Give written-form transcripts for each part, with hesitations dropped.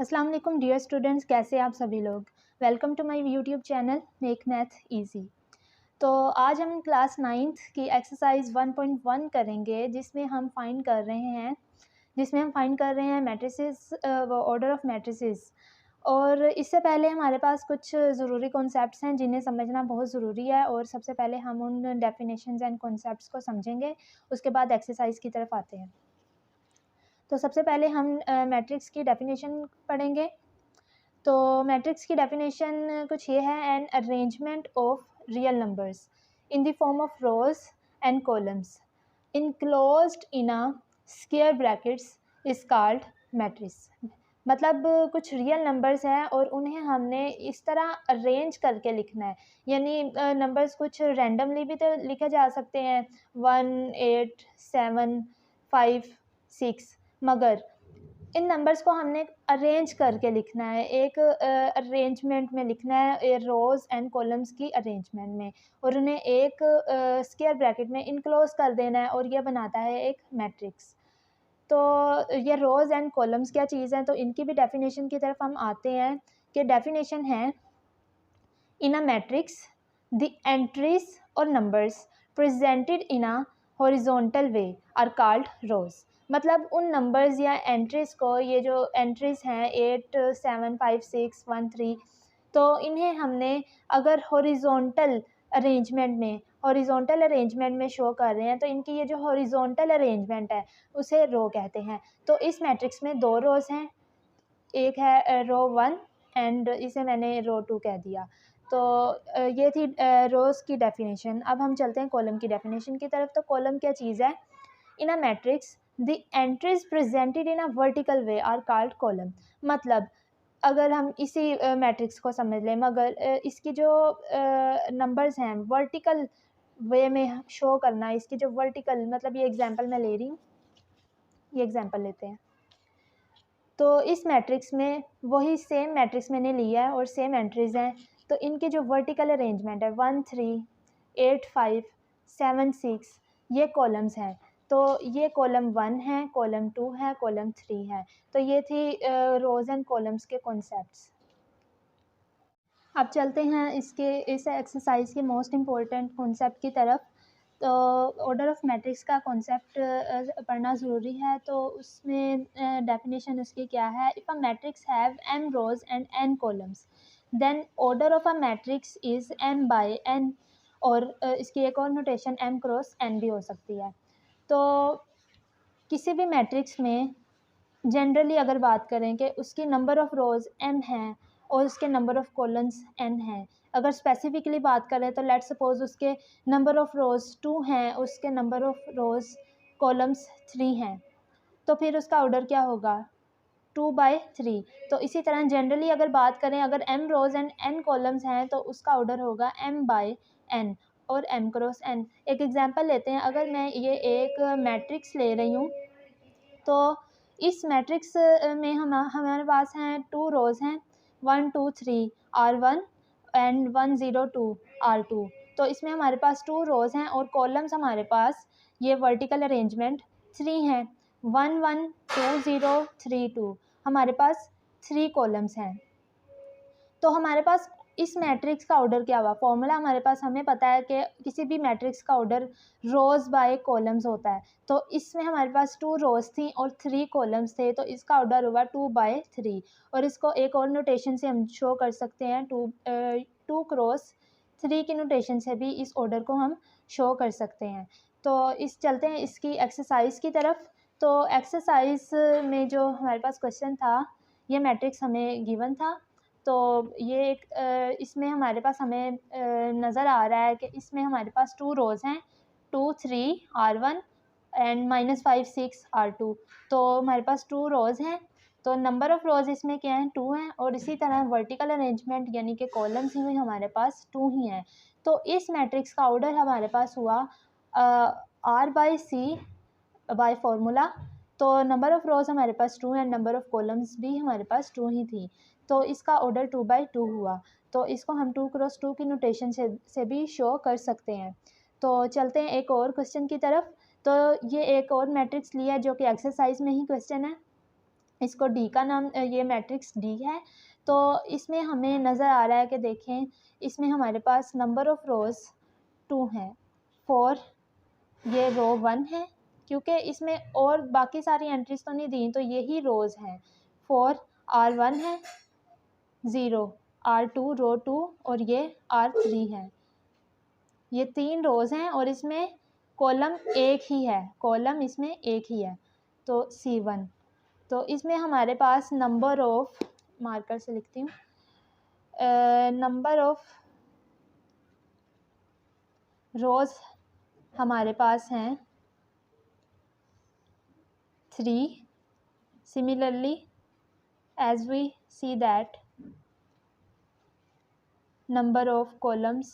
अस्सलाम वालेकुम dear students, कैसे आप सभी लोग। Welcome to my YouTube channel make math easy. तो आज हम क्लास 9th की एक्सरसाइज 1.1 करेंगे जिसमें हम फाइंड कर रहे हैं मैट्रिसेस, ऑर्डर ऑफ मैट्रिसेस। और इससे पहले हमारे पास कुछ ज़रूरी कॉन्सेप्ट्स हैं जिन्हें समझना बहुत ज़रूरी है, और सबसे पहले हम उन डेफिनेशंस एंड कॉन्सेप्ट्स को समझेंगे, उसके बाद एक्सरसाइज की तरफ आते हैं। तो सबसे पहले हम मैट्रिक्स की डेफिनेशन पढ़ेंगे। तो मैट्रिक्स की डेफिनेशन कुछ ये है, an arrangement of real numbers in the form of rose and columns enclosed in a square brackets is called matrix. मतलब कुछ रियल नंबर्स हैं और उन्हें हमने इस तरह अरेंज करके लिखना है, यानी नंबर्स कुछ रैंडमली भी तो लिखे जा सकते हैं 1, 8, 7, 5, 6, मगर इन नंबर्स को हमने अरेंज करके लिखना है, एक अरेंजमेंट में लिखना है, रोज़ एंड कॉलम्स की अरेंजमेंट में, और उन्हें एक स्क्वायर ब्रैकेट में इनक्लोज कर देना है, और यह बनाता है एक मैट्रिक्स। तो ये रोज़ एंड कॉलम्स क्या चीज़ है, तो इनकी भी डेफिनेशन की तरफ हम आते हैं कि डेफिनेशन है, in a matrix the entries और numbers presented in a horizontal way are called rows. मतलब उन नंबर्स या एंट्रीज को, ये जो एंट्रीज हैं 8, 7, 5, 6, 1, 3, तो इन्हें हमने अगर हॉरिजॉन्टल अरेंजमेंट में शो कर रहे हैं, तो इनकी ये जो हॉरिजॉन्टल अरेंजमेंट है उसे रो कहते हैं। तो इस मैट्रिक्स में दो रोज़ हैं, एक है रो 1 एंड इसे मैंने रो 2 कह दिया। तो ये थी रोज़ की डेफिनेशन। अब हम चलते हैं कॉलम की डेफिनेशन की तरफ। तो कॉलम क्या चीज़ है, in a matrix the entries presented in a vertical way are called column. मतलब अगर हम इसी मैट्रिक्स को समझ लें, मगर इसकी जो नंबर्स हैं वर्टिकल वे में शो करना, इसकी जो वर्टिकल, मतलब ये एग्जांपल मैं ले रही हूँ, ये एग्जांपल लेते हैं। तो इस मैट्रिक्स में वही सेम मैट्रिक्स मैंने लिया है और सेम एंट्रीज़ हैं, तो इनके जो वर्टिकल अरेंजमेंट है 1, 3, 8, 5, 7, 6, ये कॉलम्स हैं। तो ये कॉलम 1 है, कॉलम 2 है, कॉलम 3 है। तो ये थी रोज़ एंड कॉलम्स के कॉन्सेप्ट्स। अब चलते हैं इस एक्सरसाइज के मोस्ट इम्पोर्टेंट कॉन्सेप्ट की तरफ। तो ऑर्डर ऑफ मैट्रिक्स का कॉन्सेप्ट पढ़ना ज़रूरी है। तो उसमें डेफिनेशन उसकी क्या है, if a matrix have m rows and n columns then order of a matrix is m by n, और इसकी एक और नोटेशन m क्रॉस n भी हो सकती है। तो किसी भी मैट्रिक्स में जनरली अगर बात करें कि उसकी नंबर ऑफ़ रोज़ m हैं और उसके नंबर ऑफ़ कॉलम्स n हैं। अगर स्पेसिफिकली बात करें तो लेट्स सपोज उसके नंबर ऑफ़ रोज़ 2 हैं, उसके नंबर ऑफ़ रोज़ कॉलम्स 3 हैं, तो फिर उसका ऑर्डर क्या होगा, 2/3। तो इसी तरह जनरली अगर बात करें, अगर m rows and n columns हैं तो उसका ऑर्डर होगा m/n और m क्रॉस n। एक एग्जांपल लेते हैं, अगर मैं ये एक मैट्रिक्स ले रही हूँ, तो इस मैट्रिक्स में हमारे पास हैं 2 रोज़ हैं, 1, 2, 3 R1 एंड 1, 0, 2 R2। तो इसमें हमारे पास 2 रोज़ हैं और कॉलम्स हमारे पास ये वर्टिकल अरेंजमेंट 3 हैं, 1, 1, 2, 0, 3, 2, हमारे पास 3 कॉलम्स हैं। तो हमारे पास इस मैट्रिक्स का ऑर्डर क्या हुआ, फॉर्मूला हमारे पास, हमें पता है कि किसी भी मैट्रिक्स का ऑर्डर रोज़ बाय कॉलम्स होता है। तो इसमें हमारे पास 2 रोज़ थी और 3 कॉलम्स थे, तो इसका ऑर्डर हुआ 2/3। और इसको एक और नोटेशन से हम शो कर सकते हैं, 2 क्रॉस 3 की नोटेशन से भी इस ऑर्डर को हम शो कर सकते हैं। तो चलते हैं इसकी एक्सरसाइज की तरफ। तो एक्सरसाइज में जो हमारे पास क्वेश्चन था, ये मैट्रिक्स हमें गिवन था। तो ये एक इसमें हमारे पास हमें नज़र आ रहा है कि इसमें हमारे पास 2 रोज़ हैं, 2, 3 R1 एंड -5, 6 R2। तो हमारे पास 2 रोज़ हैं, तो नंबर ऑफ़ रोज़ इसमें क्या है, 2 हैं, और इसी तरह वर्टिकल अरेंजमेंट यानी कि कॉलम्स में हमारे पास 2 ही हैं। तो इस मैट्रिक्स का ऑर्डर हमारे पास हुआ R/C बाय फार्मूला। तो नंबर ऑफ़ रोज़ हमारे पास 2 एंड नंबर ऑफ़ कॉलम्स भी हमारे पास 2 ही थी, तो इसका ऑर्डर 2/2 हुआ। तो इसको हम 2 क्रॉस 2 की नोटेशन से भी शो कर सकते हैं। तो चलते हैं एक और क्वेश्चन की तरफ। तो ये एक और मैट्रिक्स लिया है जो कि एक्सरसाइज में ही क्वेश्चन है। इसको डी का नाम, ये मैट्रिक्स डी है। तो इसमें हमें नज़र आ रहा है कि देखें इसमें हमारे पास नंबर ऑफ़ रोज़ 2 हैं, 4 ये रो 1 है, क्योंकि इसमें और बाकी सारी एंट्रीज तो नहीं दी, तो यही रोज़ हैं। 4 R1 है, 0 R2 रो 2 और ये R3 है। ये 3 रोज़ हैं और इसमें कॉलम एक ही है, कॉलम इसमें एक ही है, तो C1। तो इसमें हमारे पास नंबर ऑफ़, मार्कर से लिखती हूँ, नंबर ऑफ़ रोज़ हमारे पास हैं 3। Similarly, as we see that number of columns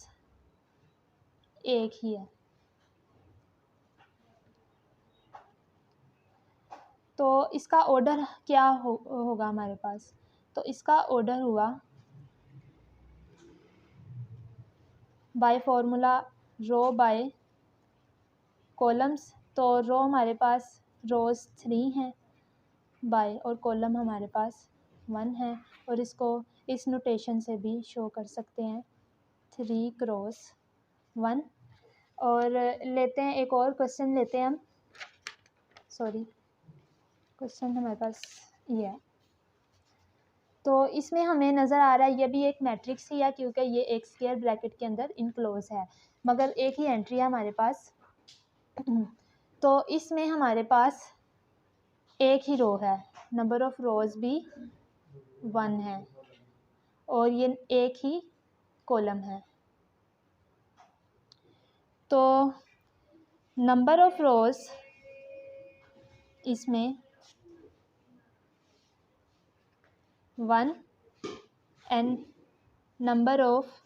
एक ही है। तो इसका ऑर्डर क्या होगा हमारे पास, तो इसका ऑर्डर हुआ by formula row by columns. तो रो हमारे पास रोज़ 3 हैं बाय, और कॉलम हमारे पास 1 है, और इसको इस नोटेशन से भी शो कर सकते हैं 3 क्रॉस 1। और लेते हैं एक और क्वेश्चन लेते हैं हम, सॉरी क्वेश्चन हमारे पास ये है। तो इसमें हमें नज़र आ रहा है ये भी एक मैट्रिक्स ही है, क्योंकि ये एक स्क्वायर ब्रैकेट के अंदर इनक्लोज है, मगर एक ही एंट्री है हमारे पास। तो इसमें हमारे पास एक ही रो है, नंबर ऑफ़ रोज़ भी 1 है, और ये एक ही कॉलम है। तो नंबर ऑफ़ रोज़ इसमें 1 एंड नंबर ऑफ़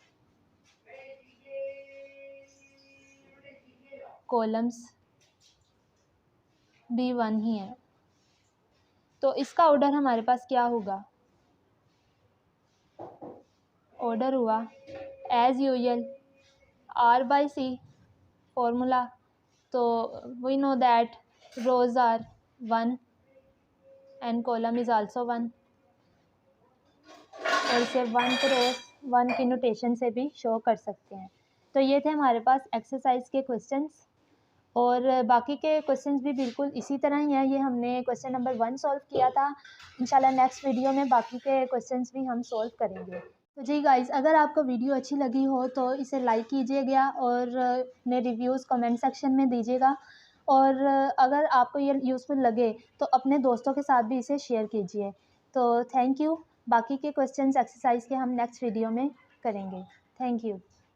कॉलम्स भी 1 ही है। तो इसका ऑर्डर हमारे पास क्या होगा, ऑर्डर हुआ एज यूजुअल R/C फॉर्मूला। तो we know that rows are 1 and column is also 1, और इसे 1 क्रॉस 1 की नोटेशन से भी शो कर सकते हैं। तो ये थे हमारे पास एक्सरसाइज के क्वेश्चंस, और बाकी के क्वेश्चंस भी बिल्कुल इसी तरह ही हैं। ये हमने क्वेश्चन नंबर 1 सॉल्व किया था। इंशाल्लाह नेक्स्ट वीडियो में बाकी के क्वेश्चंस भी हम सॉल्व करेंगे। तो जी गाइज़, अगर आपको वीडियो अच्छी लगी हो तो इसे लाइक कीजिएगा और अपने रिव्यूज़ कमेंट सेक्शन में दीजिएगा, और अगर आपको ये यूज़फुल लगे तो अपने दोस्तों के साथ भी इसे शेयर कीजिए। तो थैंक यू। बाकी के क्वेश्चंस एक्सरसाइज के हम नेक्स्ट वीडियो में करेंगे। Thank you.